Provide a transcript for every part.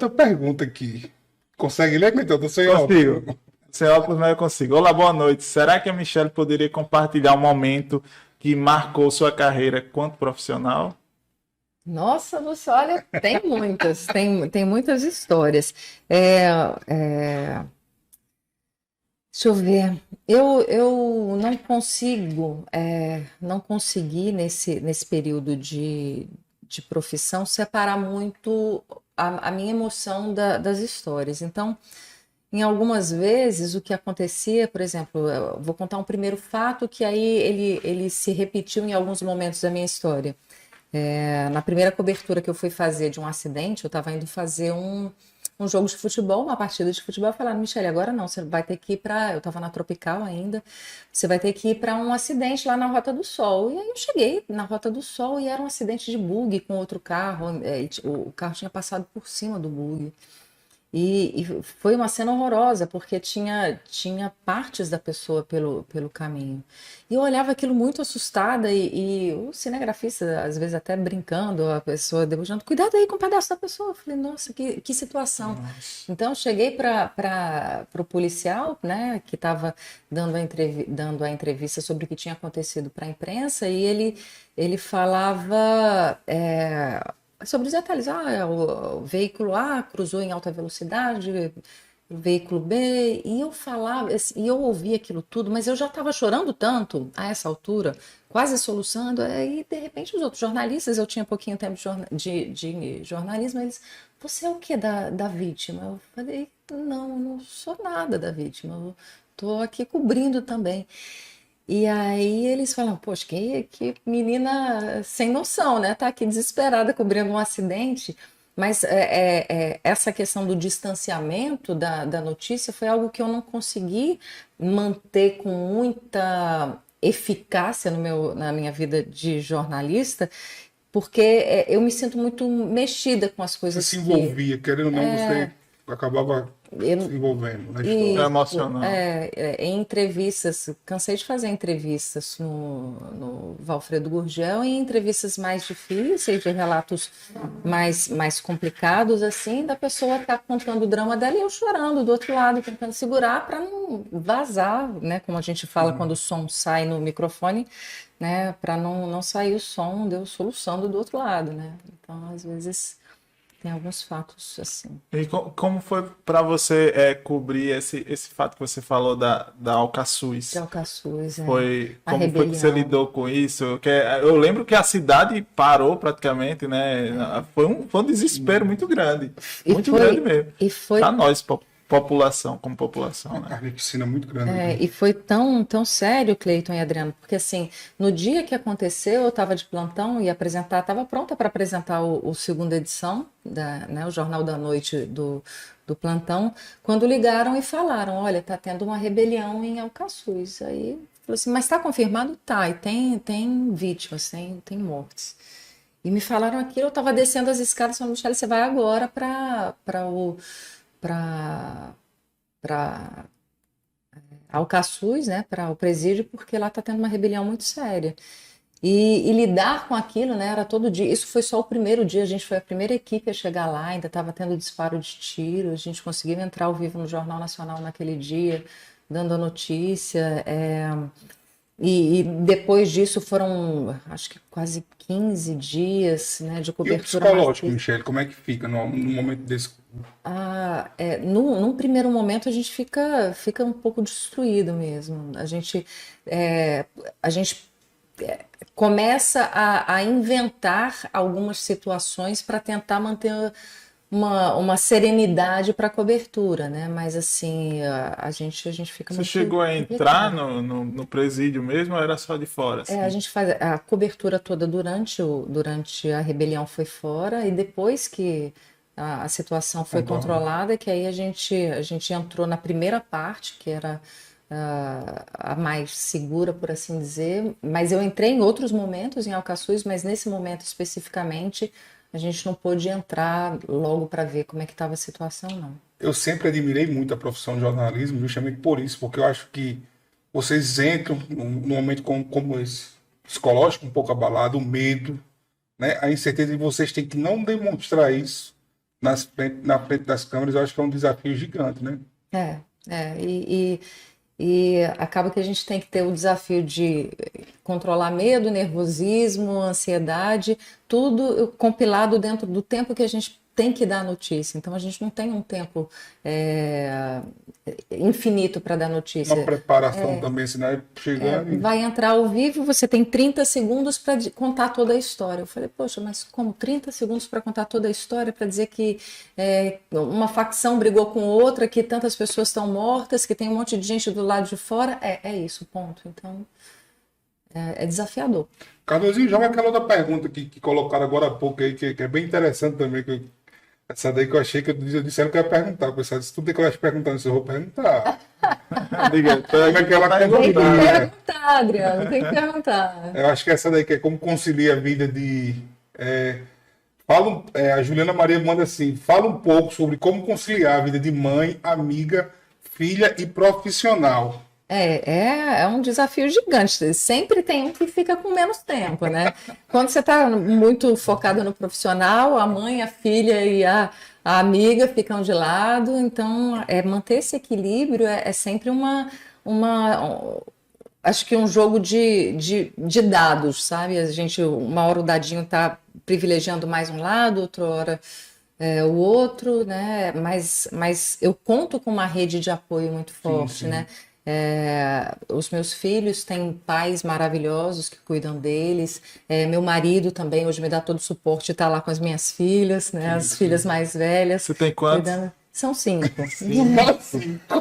Outra pergunta aqui. Consegue ler, Cleiton? Tô sem óculos. Consigo. Sem óculos, mas eu consigo. Olá, boa noite. Será que a Michelle poderia compartilhar um momento que marcou sua carreira quanto profissional? Nossa, você olha, tem muitas, tem muitas histórias. É, é, deixa eu ver. Eu não consigo, não consegui nesse período de profissão separar muito a minha emoção das histórias. Então, em algumas vezes, o que acontecia, por exemplo, eu vou contar um primeiro fato que aí ele se repetiu em alguns momentos da minha história. Na primeira cobertura que eu fui fazer de um acidente, eu estava indo fazer um jogo de futebol, uma partida de futebol. Falaram, Michele, agora não, você vai ter que ir para. Eu estava na Tropical ainda, você vai ter que ir para um acidente lá na Rota do Sol. E aí eu cheguei na Rota do Sol e era um acidente de bug com outro carro. O carro tinha passado por cima do bug. E foi uma cena horrorosa, porque tinha partes da pessoa pelo caminho. E eu olhava aquilo muito assustada, e o cinegrafista, às vezes até brincando, a pessoa debochando, cuidado aí com o pedaço da pessoa. Eu falei, nossa, que situação. Nossa. Então eu cheguei para o policial, né, que estava dando a entrevista sobre o que tinha acontecido para a imprensa, e ele falava. Sobre os detalhes, o veículo A cruzou em alta velocidade, o veículo B, e eu falava, assim, e eu ouvia aquilo tudo, mas eu já estava chorando tanto a essa altura, quase soluçando, e de repente os outros jornalistas, eu tinha pouquinho tempo de jornalismo, eles, você é o que da vítima? Eu falei, não sou nada da vítima, eu estou aqui cobrindo também. E aí eles falam, poxa, que menina sem noção, né? Tá aqui desesperada cobrindo um acidente. Mas essa questão do distanciamento da notícia foi algo que eu não consegui manter com muita eficácia na minha vida de jornalista, porque eu me sinto muito mexida com as Você coisas se que envolvia, querendo ou não, você acabava se eu, envolvendo na É história. isso, emocionante. em entrevistas, cansei de fazer entrevistas no Valfredo Gurgel, e em entrevistas mais difíceis, de relatos mais complicados, assim, da pessoa estar contando o drama dela e eu chorando do outro lado, tentando segurar para não vazar, né? Como a gente fala quando o som sai no microfone, né? Para não sair o som de eu soluçando do outro lado, né? Então, às vezes, tem alguns fatos assim. E como foi para você cobrir esse fato que você falou da De Alcaçuz? Alcaçuz, a Como foi que você rebelião. lidou com isso? Eu lembro que a cidade parou praticamente, né? Foi um desespero E muito grande foi, mesmo. e Para foi, nós, população, como população, Uma né? carnificina muito grande aqui. e foi tão sério, Cleiton e Adriano, porque assim, no dia que aconteceu, eu estava de plantão e estava pronta para apresentar o segunda edição, né, o Jornal da Noite do plantão, quando ligaram e falaram, olha, tá tendo uma rebelião em Alcaçuz. Aí, falou assim, mas está confirmado? Tá, e tem vítimas, tem mortes. E me falaram aquilo, eu estava descendo as escadas, falando, Michele, você vai agora para Alcaçuz, né, para o presídio, porque lá está tendo uma rebelião muito séria. E lidar com aquilo, né, era todo dia. Isso foi só o primeiro dia, a gente foi a primeira equipe a chegar lá, ainda estava tendo disparo de tiro, a gente conseguiu entrar ao vivo no Jornal Nacional naquele dia, dando a notícia. E depois disso foram, acho que quase 15 dias, né, de E o cobertura psicológico, maciça. Michele, como é que fica no momento desse? Num primeiro momento a gente fica um pouco destruído mesmo. É, a gente começa a inventar algumas situações para tentar manter uma serenidade para a cobertura, né? Mas assim, a gente fica Você muito chegou a entrar complicado. no presídio mesmo ou era só de fora, A assim? gente faz a cobertura toda durante a rebelião foi fora, e depois que a situação foi Contorno. controlada, que aí a gente entrou na primeira parte, que era a mais segura, por assim dizer. Mas eu entrei em outros momentos em Alcaçuz, mas nesse momento especificamente a gente não pôde entrar logo para ver como é que estava a situação, não. Eu sempre admirei muito a profissão de jornalismo, justamente por isso, porque eu acho que vocês entram num momento como esse, psicológico um pouco abalado, o medo, né? A incerteza de vocês têm que não demonstrar isso, na frente das câmeras, eu acho que é um desafio gigante, né? E acaba que a gente tem que ter o desafio de controlar medo, nervosismo, ansiedade, tudo compilado dentro do tempo que a gente tem que dar a notícia. Então a gente não tem um tempo infinito para dar notícia. Uma preparação também, senão chegando. Vai entrar ao vivo, você tem 30 segundos para contar toda a história. Eu falei, poxa, mas como 30 segundos para contar toda a história, para dizer que uma facção brigou com outra, que tantas pessoas estão mortas, que tem um monte de gente do lado de fora? É isso, ponto. Então, é desafiador. Cardozinho, joga aquela outra pergunta que colocaram agora há pouco aí, que é bem interessante também, essa daí que eu achei que eu disseram que eu ia perguntar. O pessoal disse, tudo que eu ia perguntando, eu vou perguntar. Diga, Como é que ela Tem que perguntar? perguntar, Adriano, tem que perguntar. Eu acho que essa daí que é como concilia a vida de... a Juliana Maria manda assim, fala um pouco sobre como conciliar a vida de mãe, amiga, filha e profissional. É um desafio gigante. Sempre tem um que fica com menos tempo, né? Quando você está muito focado no profissional, a mãe, a filha e a amiga ficam de lado. Então, manter esse equilíbrio é sempre acho que um jogo de dados, sabe? Uma hora o dadinho está privilegiando mais um lado, outra hora o outro, né? Mas eu conto com uma rede de apoio muito forte, sim. né? Os meus filhos têm pais maravilhosos que cuidam deles. Meu marido também hoje me dá todo o suporte, está lá com as minhas filhas, né? As filhas mais velhas. Você tem quantos? São 5.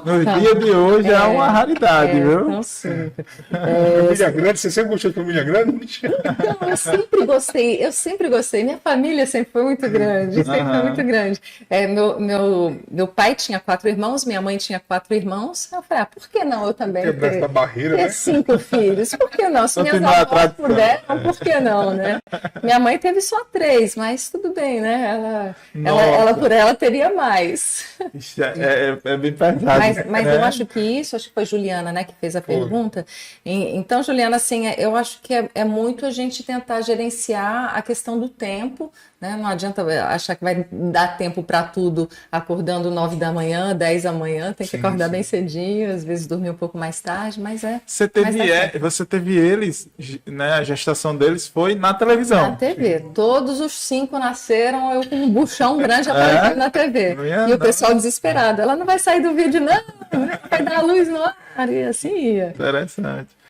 No dia de hoje é uma raridade, viu? São 5. Família grande, você sempre gostou de família grande, Michel? Não, eu sempre gostei. Minha família sempre foi muito grande, sempre foi muito grande. Meu pai tinha 4 irmãos, minha mãe tinha 4 irmãos. Eu falei, por que não eu também Quebrar essa barreira, ter né? 5 filhos? Por que não? Se minhas Continuar a avós tradição. puderam, por que não, né? Minha mãe teve só 3, mas tudo bem, né? Ela por ela teria mais. Isso é bem pesado. Mas né? eu acho que foi Juliana, né, que fez a pergunta. Então, Juliana, assim, eu acho que é muito a gente tentar gerenciar a questão do tempo, né? Não adianta achar que vai dar tempo para tudo acordando 9 da manhã, 10 da manhã, tem que acordar bem cedinho, às vezes dormir um pouco mais tarde, mas Você teve eles, né? A gestação deles foi na televisão. na TV. Todos os 5 nasceram, eu com um buchão grande aparecendo na TV. E o pessoal desesperado. Ela não vai sair do vídeo, não, vai dar a luz no ar. E assim ia. Interessante.